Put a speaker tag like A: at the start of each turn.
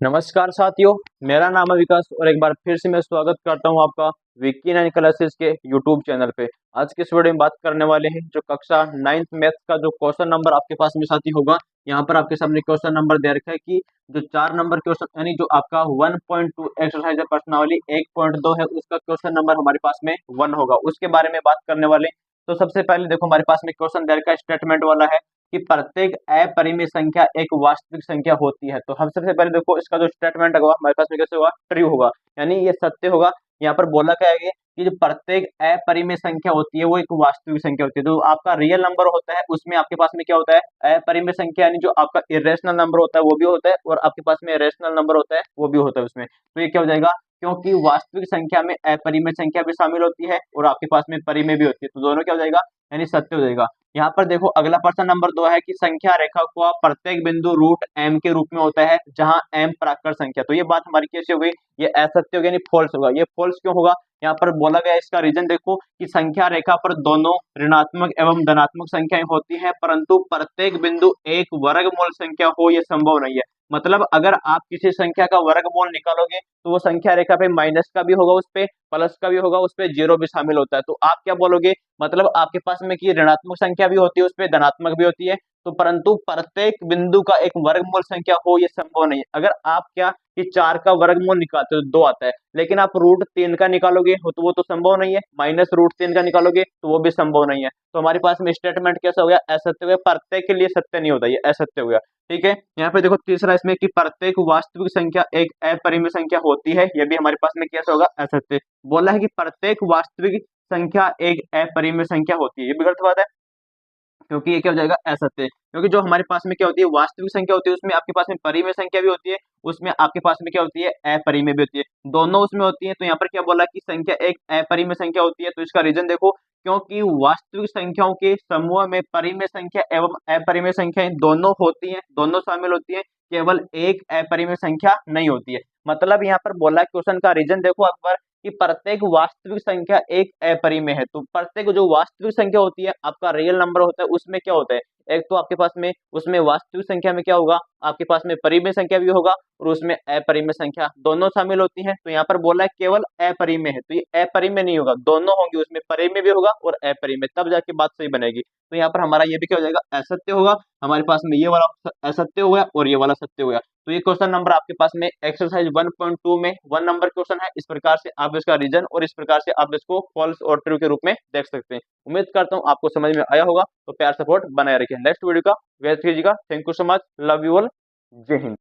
A: नमस्कार साथियों, मेरा नाम है विकास और एक बार फिर से मैं स्वागत करता हूं आपका विकी नाइन क्लासेस के यूट्यूब चैनल पे। आज के इस वीडियो में बात करने वाले हैं जो कक्षा 9th मैथ्स का जो क्वेश्चन नंबर आपके पास में साथी होगा। यहाँ पर आपके सामने क्वेश्चन नंबर दे रखा है कि जो 4 नंबर क्वेश्चन यानी जो आपका 1.2 एक्सरसाइज प्रश्नावली 1.2 है उसका क्वेश्चन नंबर हमारे पास में 1 होगा, उसके बारे में बात करने वाले। तो सबसे पहले देखो हमारे पास में क्वेश्चन दे रखा है स्टेटमेंट वाला है कि प्रत्येक अपरिमेय संख्या एक वास्तविक संख्या होती है। तो हम सबसे पहले देखो इसका जो स्टेटमेंट होगा हमारे पास में कैसे होगा, ट्रू होगा, यानी ये सत्य होगा। यहाँ पर बोला क्या है कि जो प्रत्येक अपरिमेय संख्या होती है वो एक वास्तविक संख्या होती है। तो आपका रियल नंबर होता है उसमें आपके पास में क्या होता है, अपरिमेय संख्या, यानी जो आपका इरेशनल नंबर होता है वो भी होता है और आपके पास में रेशनल नंबर होता है वो भी होता है उसमें। तो ये क्या हो जाएगा, क्योंकि वास्तविक संख्या में अपरिमेय संख्या भी शामिल होती है और आपके पास में परिमेय भी होती है, तो दोनों क्या हो जाएगा, यानी सत्य हो जाएगा। यहाँ पर देखो अगला प्रश्न नंबर 2 है कि संख्या रेखा का प्रत्येक बिंदु रूट एम के रूप में होता है जहां एम प्राकृत संख्या। तो ये बात हमारी कैसे हो गई, ये असत्य हो गया, यानी फॉल्स होगा। ये फॉल्स क्यों होगा, यहाँ पर बोला गया इसका रीजन देखो कि संख्या रेखा पर दोनों ऋणात्मक एवं धनात्मक संख्याएं होती हैं परंतु प्रत्येक बिंदु एक वर्गमूल संख्या हो यह संभव नहीं है। मतलब अगर आप किसी संख्या का वर्गमूल निकालोगे तो वो संख्या रेखा पे माइनस का भी होगा, उस पे प्लस का भी होगा, उस पे जीरो भी शामिल होता है। तो आप क्या बोलोगे, मतलब आपके पास में कि ऋणात्मक संख्या भी होती है उस पे धनात्मक भी होती है, तो परंतु प्रत्येक बिंदु का एक वर्गमूल संख्या हो ये संभव नहीं है। अगर आप क्या कि 4 का वर्गमूल निकालते हो 2 आता है, लेकिन आप रूट 3 का निकालोगे तो वो तो संभव नहीं है, माइनस रूट 3 का निकालोगे तो वो भी संभव नहीं है। तो हमारे पास में स्टेटमेंट कैसा हो गया, असत्य हो गया, प्रत्येक के लिए सत्य नहीं होता, ये असत्य हो गया। ठीक है, यहाँ पे देखो तीसरा इसमें कि प्रत्येक वास्तविक संख्या एक अपरिमेय संख्या होती है, ये भी हमारे पास में कैसा होगा, असत्य। बोला है कि प्रत्येक वास्तविक संख्या एक अपरिमेय संख्या होती है, ये भी गलत बात है क्योंकि ये क्या हो जाएगा, असत्य। क्योंकि जो हमारे पास में क्या होती है वास्तविक संख्या होती है उसमें आपके पास में परिमेय संख्या भी होती है, उसमें आपके पास में क्या होती है, अपरिमेय भी होती है, दोनों उसमें होती है। तो यहाँ पर क्या बोला कि संख्या एक अपरिमेय संख्या होती है, तो इसका रीजन देखो क्योंकि वास्तविक संख्याओं के समूह में परिमेय संख्या एवं अपरिमेय संख्याएं दोनों होती हैं, दोनों शामिल होती है, केवल एक अपरिमेय संख्या नहीं होती है। मतलब यहाँ पर बोला क्वेश्चन का रीजन देखो अकबर कि प्रत्येक वास्तविक संख्या एक अपरिमेय है। तो प्रत्येक जो वास्तविक संख्या होती है आपका रियल नंबर होता है उसमें क्या होता है, एक तो आपके पास में उसमें वास्तविक संख्या में क्या होगा, आपके पास में परिमेय संख्या भी होगा और उसमें अपरिमेय संख्या दोनों शामिल होती हैं। तो यहाँ पर बोला है केवल अपरिमेय है, तो ये अपरिमेय नहीं होगा, दोनों होंगे, उसमें परिमेय भी होगा और अपरिमेय, तब जाके बात सही बनेगी। तो यहाँ पर हमारा ये भी क्या हो जाएगा, असत्य होगा। हमारे पास में ये वाला असत्य हो गया और ये वाला सत्य हो गया। तो ये क्वेश्चन नंबर आपके पास में एक्सरसाइज 1.2 में 1 नंबर क्वेश्चन है। इस प्रकार से आप इसका रीजन और इस प्रकार से आप इसको फॉल्स और ट्रू के रूप में देख सकते हैं। उम्मीद करता हूं आपको समझ में आया होगा, तो प्यार सपोर्ट बनाए रखिए। नेक्स्ट वीडियो का वेट कीजिएगा। Thank you so much, love you all, जय हिंद।